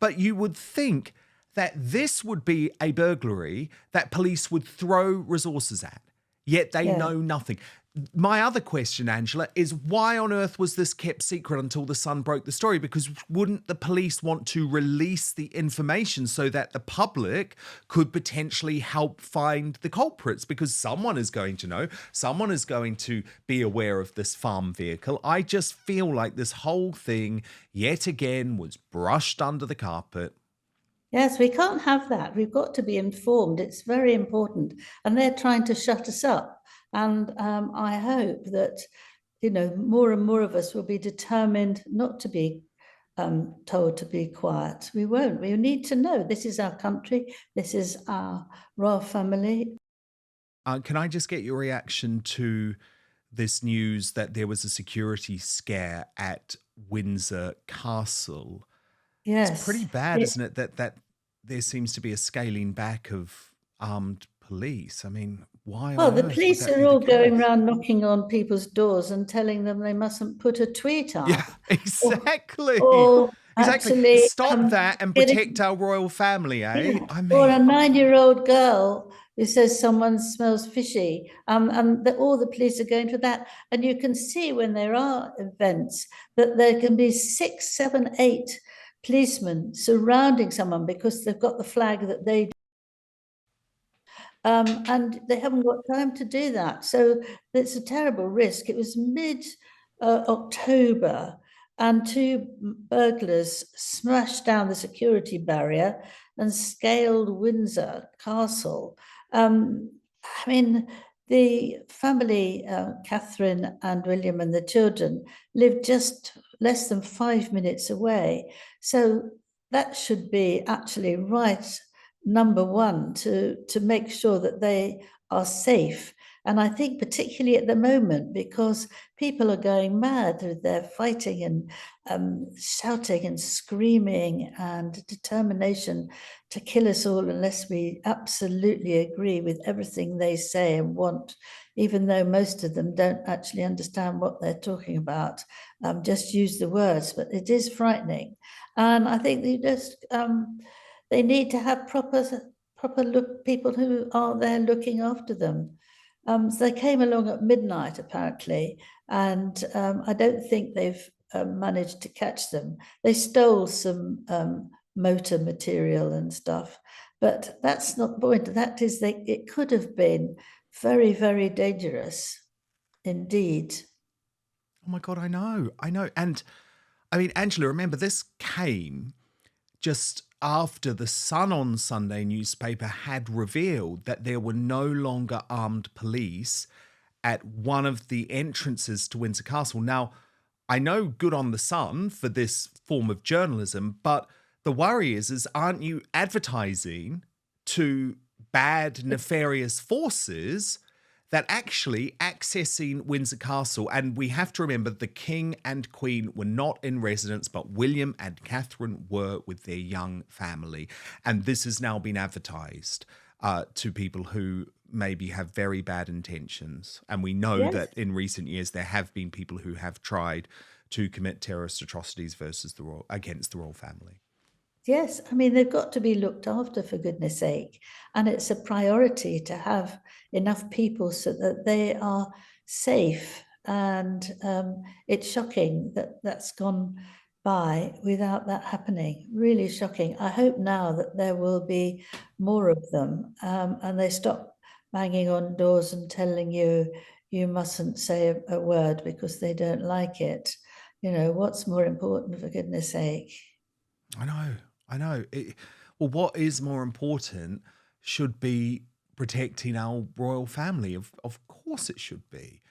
But you would think that this would be a burglary that police would throw resources at, yet they Yeah. know nothing. My other question, Angela, is why on earth was this kept secret until the Sun broke the story? Because wouldn't the police want to release the information so that the public could potentially help find the culprits? Because someone is going to know, someone is going to be aware of this farm vehicle. I just feel like this whole thing, yet again, was brushed under the carpet. Yes, we can't have that. We've got to be informed. It's very important. And they're trying to shut us up. And I hope that, more and more of us will be determined not to be told to be quiet. We won't. We need to know this is our country. This is our royal family. Can I just get your reaction to this news that there was a security scare at Windsor Castle? It's pretty Yes. bad, isn't it, that there seems to be a scaling back of armed police? I mean, why Well, on the earth would police that are be the all going case? around knocking on people's doors and telling them they mustn't put a tweet Yeah, up, or, exactly. or Exactly. actually Stop that and protect getting, our royal family, eh? yeah, I or a mean, 9-year-old girl who says someone smells fishy, and all the police are going to that. And you can see when there are events that there can be 6, 7, 8 policemen surrounding someone because they've got the flag that they. And they haven't got time to do that. So it's a terrible risk. It was mid October, and 2 burglars smashed down the security barrier and scaled Windsor Castle. I mean, the family, Catherine and William and the children, lived just less than 5 minutes away. So that should be actually right number one to make sure that they are safe. And I think particularly at the moment, because people are going mad, they're fighting and shouting and screaming and determination to kill us all unless we absolutely agree with everything they say and want, even though most of them don't actually understand what they're talking about, just use the words, but it is frightening. And I think they need to have proper look people who are there looking after them. So they came along at midnight apparently, and I don't think they've managed to catch them. They stole some motor material and stuff, but that's not the point. That is, it could have been very, very dangerous indeed. oh my God, I know. I know. And I mean, Angela, remember, this came just after the Sun on Sunday newspaper had revealed that there were no longer armed police at one of the entrances to Windsor Castle. Now, I know good on the Sun for this form of journalism, but the worry is aren't you advertising to bad, nefarious forces that actually accessing Windsor Castle, and we have to remember the King and Queen were not in residence, but William and Catherine were with their young family. And this has now been advertised to people who maybe have very bad intentions. And we know Yes. that in recent years, there have been people who have tried to commit terrorist atrocities against the royal family. Yes, I mean, they've got to be looked after for goodness sake. And it's a priority to have enough people so that they are safe. And it's shocking that that's gone by without that happening. Really shocking. I hope now that there will be more of them, and they stop banging on doors and telling you you mustn't say a word because they don't like it. What's more important, for goodness sake? I know, I know. Well, what is more important should be protecting our royal family. Of course, it should be.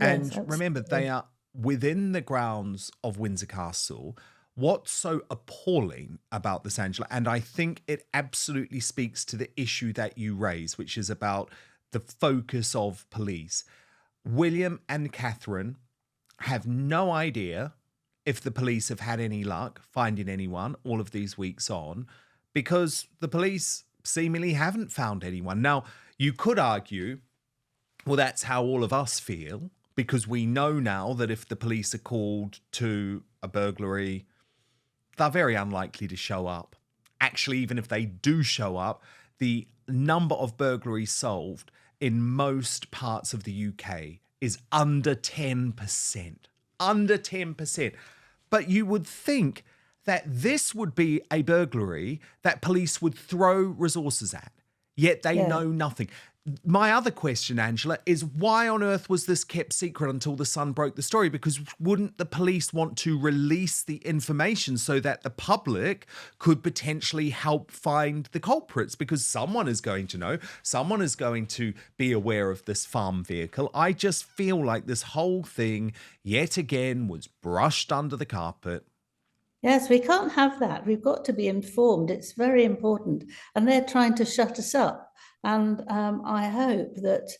Yes, And remember, they absolutely. are within the grounds of Windsor Castle. What's so appalling about this, Angela? And I think it absolutely speaks to the issue that you raise, which is about the focus of police. William and Catherine have no idea if the police have had any luck finding anyone all of these weeks on, because the police seemingly haven't found anyone. Now, you could argue, well, that's how all of us feel, because we know now that if the police are called to a burglary, they're very unlikely to show up. Actually, even if they do show up, the number of burglaries solved in most parts of the UK is under 10%. Under 10%. But you would think that this would be a burglary that police would throw resources at, yet they Yeah. know nothing. My other question, Angela, is why on earth was this kept secret until the Sun broke the story? Because wouldn't the police want to release the information so that the public could potentially help find the culprits? Because someone is going to know, someone is going to be aware of this farm vehicle. I just feel like this whole thing, yet again, was brushed under the carpet. Yes, we can't have that. We've got to be informed. It's very important. And they're trying to shut us up. And I hope that,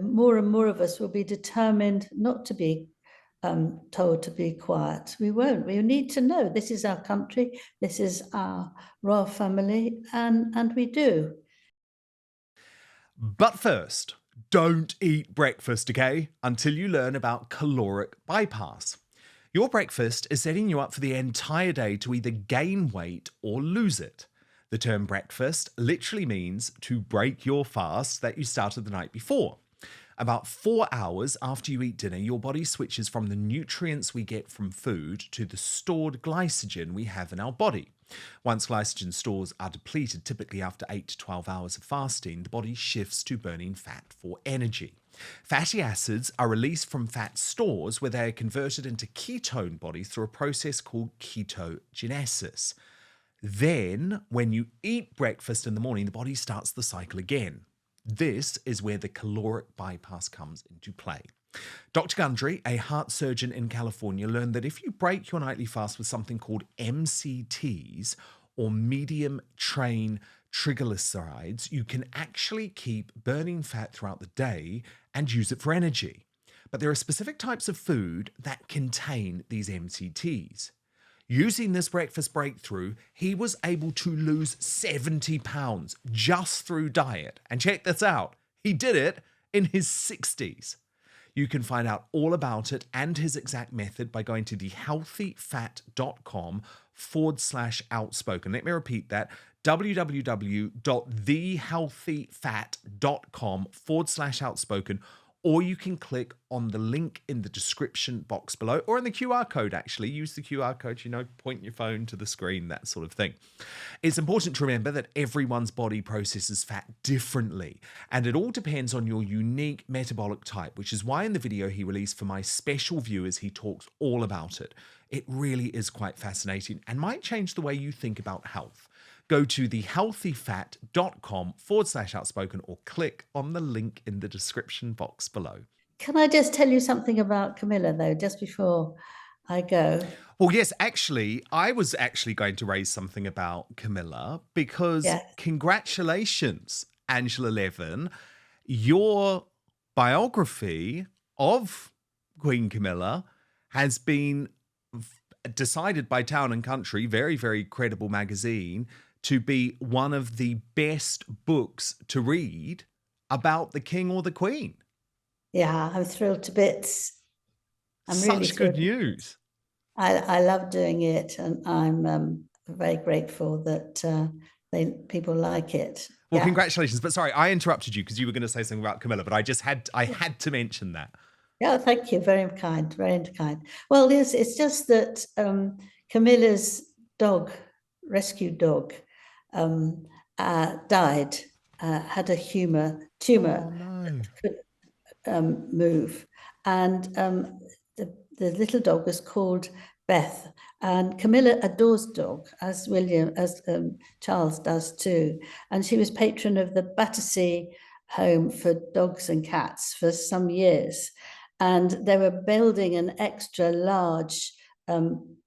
more and more of us will be determined not to be told to be quiet. We won't. We need to know this is our country, this is our royal family, and we do. But first, don't eat breakfast, okay? Until you learn about caloric bypass. Your breakfast is setting you up for the entire day to either gain weight or lose it. The term breakfast literally means to break your fast that you started the night before. About 4 hours after you eat dinner, your body switches from the nutrients we get from food to the stored glycogen we have in our body. Once glycogen stores are depleted, typically after 8 to 12 hours of fasting, the body shifts to burning fat for energy. Fatty acids are released from fat stores where they are converted into ketone bodies through a process called ketogenesis. Then, when you eat breakfast in the morning, the body starts the cycle again. This is where the caloric bypass comes into play. Dr. Gundry, a heart surgeon in California, learned that if you break your nightly fast with something called MCTs, or medium chain triglycerides, you can actually keep burning fat throughout the day and use it for energy. But there are specific types of food that contain these MCTs. Using this breakfast breakthrough, he was able to lose 70 pounds just through diet. And check this out, he did it in his 60s. You can find out all about it and his exact method by going to thehealthyfat.com/outspoken. Let me repeat that, www.thehealthyfat.com/outspoken, or you can click on the link in the description box below, or in the QR code, actually. Use the QR code, point your phone to the screen, that sort of thing. It's important to remember that everyone's body processes fat differently, and it all depends on your unique metabolic type, which is why in the video he released for my special viewers, he talks all about it. It really is quite fascinating and might change the way you think about health. Go to thehealthyfat.com/outspoken or click on the link in the description box below. Can I just tell you something about Camilla, though, just before I go? Well, yes, actually, I was actually going to raise something about Camilla because Congratulations, Angela Levin. Your biography of Queen Camilla has been decided by Town and Country, very, very credible magazine, to be one of the best books to read about the king or the queen. Yeah, I'm thrilled to bits. I'm Such really good news. I love doing it, and I'm very grateful that people like it. Well, congratulations. But sorry, I interrupted you because you were going to say something about Camilla, but I had to mention that. Yeah, thank you. Very kind, very kind. Well, it's just that Camilla's dog, rescue dog, died, had a tumor that could move. And the little dog was called Beth. And Camilla adores dog, as Charles does too. And she was patron of the Battersea Home for Dogs and Cats for some years. And they were building an extra large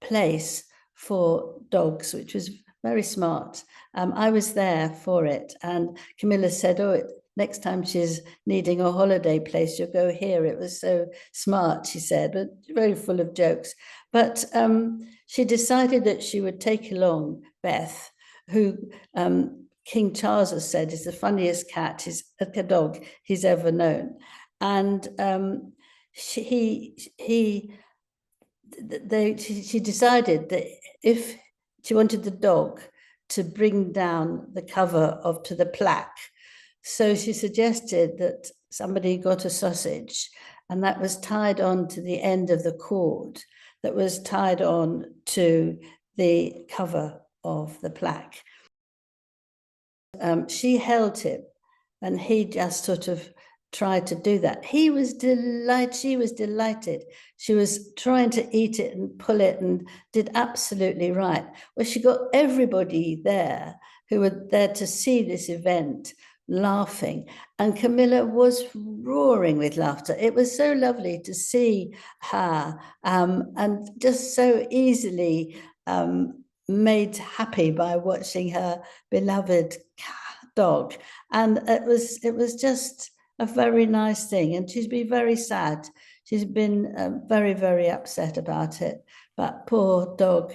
place for dogs, which was very smart. I was there for it, and Camilla said, next time she's needing a holiday place, you'll go here. It was so smart, she said, but very full of jokes. But she decided that she would take along Beth, who King Charles has said is the funniest dog he's ever known. And she decided that if she wanted the dog to bring down the cover to the plaque, so she suggested that somebody got a sausage, and that was tied on to the end of the cord that was tied on to the cover of the plaque. She held him, and he just sort of tried to do that. He was delighted. She was delighted. She was trying to eat it and pull it and did absolutely right. Well, she got everybody there who were there to see this event laughing, and Camilla was roaring with laughter. It was so lovely to see her, and just so easily made happy by watching her beloved dog. And it was just a very nice thing. And she's been very sad. She's been very, very upset about it. But poor dog,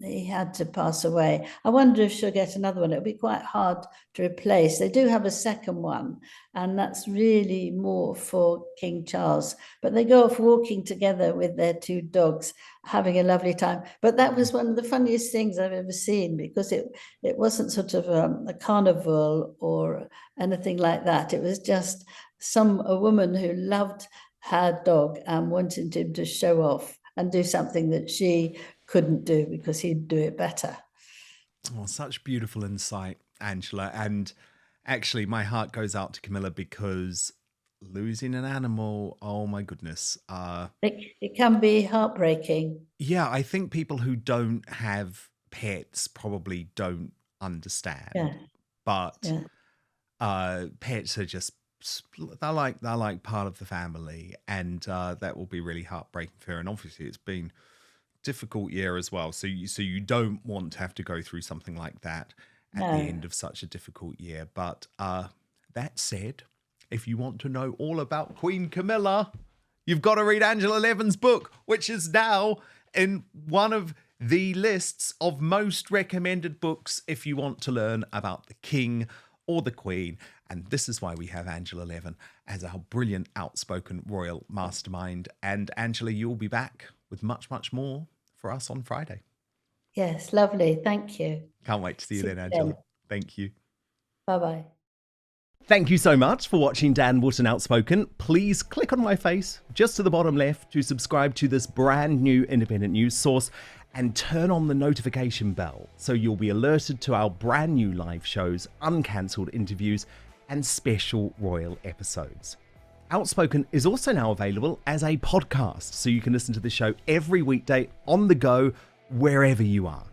he had to pass away. I wonder if she'll get another one. It'll be quite hard to replace. They do have a second one, and that's really more for King Charles. But they go off walking together with their two dogs, having a lovely time. But that was one of the funniest things I've ever seen, because it wasn't sort of a carnival or anything like that. It was just a woman who loved her dog and wanted him to show off and do something that she couldn't do because he'd do it better. Oh, such beautiful insight, Angela. And actually, my heart goes out to Camilla, because losing an animal, oh my goodness. It can be heartbreaking. Yeah, I think people who don't have pets probably don't understand. Yeah. But pets are just, they're like part of the family, and that will be really heartbreaking for her. And obviously, it's been a difficult year as well. So you don't want to have to go through something like that at the end of such a difficult year. But that said, if you want to know all about Queen Camilla, you've got to read Angela Levin's book, which is now in one of the lists of most recommended books if you want to learn about the King or the Queen. And this is why we have Angela Levin as our brilliant, outspoken royal mastermind. And Angela, you'll be back with much, much more for us on Friday. Yes, lovely. Thank you. Can't wait to see you then, Angela. Thank you. Bye-bye. Thank you so much for watching Dan Wootton Outspoken. Please click on my face just to the bottom left to subscribe to this brand new independent news source, and turn on the notification bell so you'll be alerted to our brand new live shows, uncancelled interviews, and special royal episodes. Outspoken is also now available as a podcast, so you can listen to the show every weekday on the go, wherever you are.